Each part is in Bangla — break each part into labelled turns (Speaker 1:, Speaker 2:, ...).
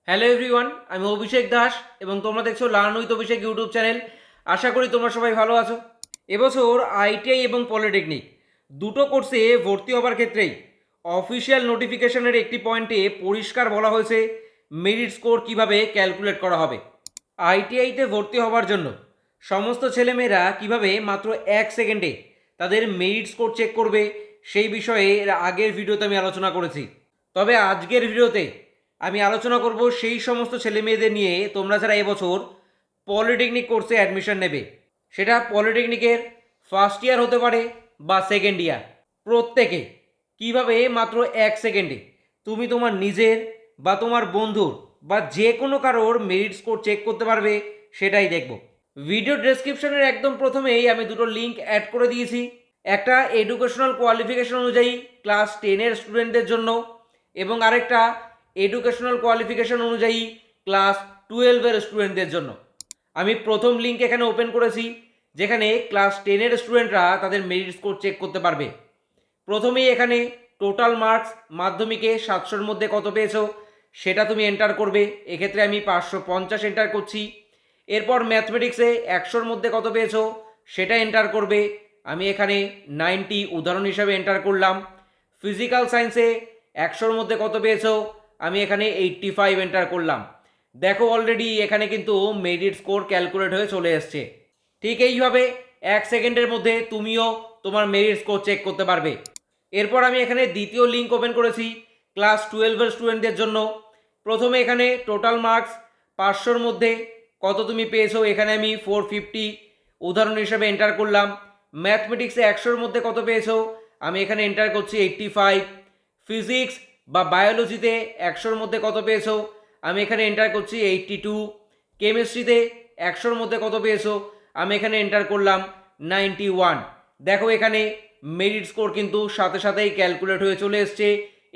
Speaker 1: হ্যালো এভরিওয়ান, আমি অভিষেক দাস এবং তোমরা দেখছো learn with Abhishek YouTube channel. আশা করি তোমরা সবাই ভালো আছো। এবছর আইটিআই এবং পলিটেকনিক দুটো কোর্সে ভর্তি হবার ক্ষেত্রেই অফিসিয়াল নোটিফিকেশনের একটি পয়েন্টে পরিষ্কার বলা হয়েছে মেরিট স্কোর কীভাবে ক্যালকুলেট করা হবে। আইটিআইতে ভর্তি হওয়ার জন্য সমস্ত ছেলেমেয়েরা কিভাবে মাত্র 1 সেকেন্ডে তাদের মেরিট স্কোর চেক করবে সেই বিষয়ে এর আগের ভিডিওতে আমি আলোচনা করেছি। তবে আজকের ভিডিওতে আমি আলোচনা করব সেই সমস্ত ছেলে মেয়েদের নিয়ে তোমরা যারা এবছর পলিটেকনিক কোর্সে অ্যাডমিশন নেবে, সেটা পলিটেকনিকের ফার্স্ট ইয়ার হতে পারে বা সেকেন্ড ইয়ার, প্রত্যেকে কিভাবে মাত্র 1 সেকেন্ডে তুমি তোমার নিজের বা তোমার বন্ধুর বা যে কোনো কারোর মেরিট স্কোর চেক করতে পারবে সেটাই দেখব। ভিডিও ডেসক্রিপশনের একদম প্রথমেই আমি দুটো লিঙ্ক অ্যাড করে দিয়েছি। একটা এডুকেশনাল কোয়ালিফিকেশন অনুযায়ী ক্লাস 10-এর স্টুডেন্টদের জন্য এবং আরেকটা এডুকেশনাল কোয়ালিফিকেশন অনুযায়ী ক্লাস 12-এর স্টুডেন্টদের জন্য। আমি প্রথম লিঙ্ক এখানে ওপেন করেছি, যেখানে ক্লাস 10-এর স্টুডেন্টরা তাদের মেরিট স্কোর চেক করতে পারবে। প্রথমেই এখানে টোটাল মার্কস মাধ্যমিকে 700-র মধ্যে কত পেয়েছো সেটা তুমি এন্টার করবে। এক্ষেত্রে আমি 550 এন্টার করছি। এরপর ম্যাথমেটিক্সে 100-র মধ্যে কত পেয়েছো সেটা এন্টার করবে। আমি এখানে 90 উদাহরণ হিসাবে এন্টার করলাম। ফিজিক্যাল সায়েন্সে 100-র মধ্যে কত পেয়েছো আমি এখানে 85 এন্টার করলাম। দেখো অলরেডি এখানে কিন্তু মেরিট স্কোর ক্যালকুলেট হয়ে চলে এসছে। ঠিক এইভাবে 1 সেকেন্ডের মধ্যে তুমিও তোমার মেরিট স্কোর চেক করতে পারবে। এরপর আমি এখানে দ্বিতীয় লিঙ্ক ওপেন করেছি ক্লাস 12-এর স্টুডেন্টদের জন্য। প্রথমে এখানে টোটাল মার্কস 500-র মধ্যে কত তুমি পেয়েছো এখানে আমি 450 উদাহরণ হিসেবে এন্টার করলাম। ম্যাথমেটিক্সে 100-র মধ্যে কত পেয়েছো আমি এখানে এন্টার করছি 85। ফিজিক্স বা বায়োলজিতে 100-র মধ্যে কত পেয়েছো আমি এখানে এন্টার করছি 82। কেমিস্ট্রিতে 100-র মধ্যে কত পেয়েছো আমি এখানে এন্টার করলাম 91। দেখো এখানে মেরিট স্কোর কিন্তু সাথে সাথেই ক্যালকুলেট হয়ে চলে এসছে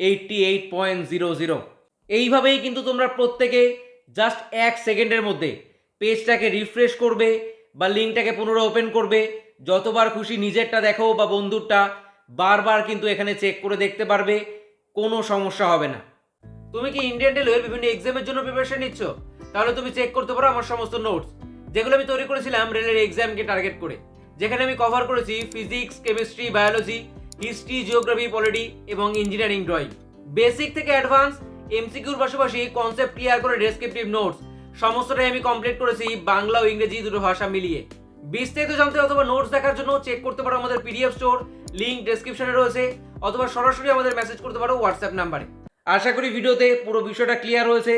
Speaker 1: 88.00। এইভাবেই কিন্তু তোমরা প্রত্যেকে জাস্ট 1 সেকেন্ডের মধ্যে পেজটাকে রিফ্রেশ করবে বা লিঙ্কটাকে পুনরায় ওপেন করবে। যতবার খুশি নিজেরটা দেখো বা বন্ধুরটা, বারবার কিন্তু এখানে চেক করে দেখতে পারবে, কোনো সমস্যা হবে না। তুমি কি ইন্ডিয়ান রেলওয়ের বিভিন্ন এক্সামের জন্য প্রিপারেশন নিচ্ছ? তাহলে তুমি চেক করতে পারো আমার সমস্ত নোটস, যেগুলো আমি তৈরি করেছিলাম রেলের এক্সামকে টার্গেট করে। যেখানে আমি কভার করেছি physics, chemistry, biology, history, geography, polity এবং ইঞ্জিনিয়ারিং ড্রয়িং। বেসিক থেকে অ্যাডভান্স এমসিকিউর পাশাপাশি কনসেপ্ট ক্লিয়ার করে ডেসক্রিপটিভ নোটস সমস্তটাই আমি কমপ্লিট করেছি বাংলা ও ইংরেজি দুটো ভাষা মিলিয়ে। বিস্তারিত জানতে অথবা নোটস দেখার জন্য চেক করতে পারো আমাদের পিডিএফ স্টোর, লিঙ্ক ডেসক্রিপশনে রয়েছে, অথবা সরাসরি আমাদের মেসেজ করতে পারো হোয়াটসঅ্যাপ নাম্বারে। আশা করি ভিডিওতে পুরো বিষয়টা ক্লিয়ার হয়েছে।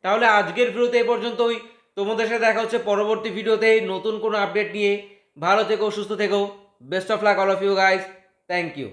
Speaker 1: তাহলে আজকের ভিডিওতে এ পর্যন্তই। তোমাদের সাথে দেখা হচ্ছে পরবর্তী ভিডিওতে নতুন কোনো আপডেট নিয়ে। ভালো থেকো, সুস্থ থেকো। Best of luck all of you guys. Thank you.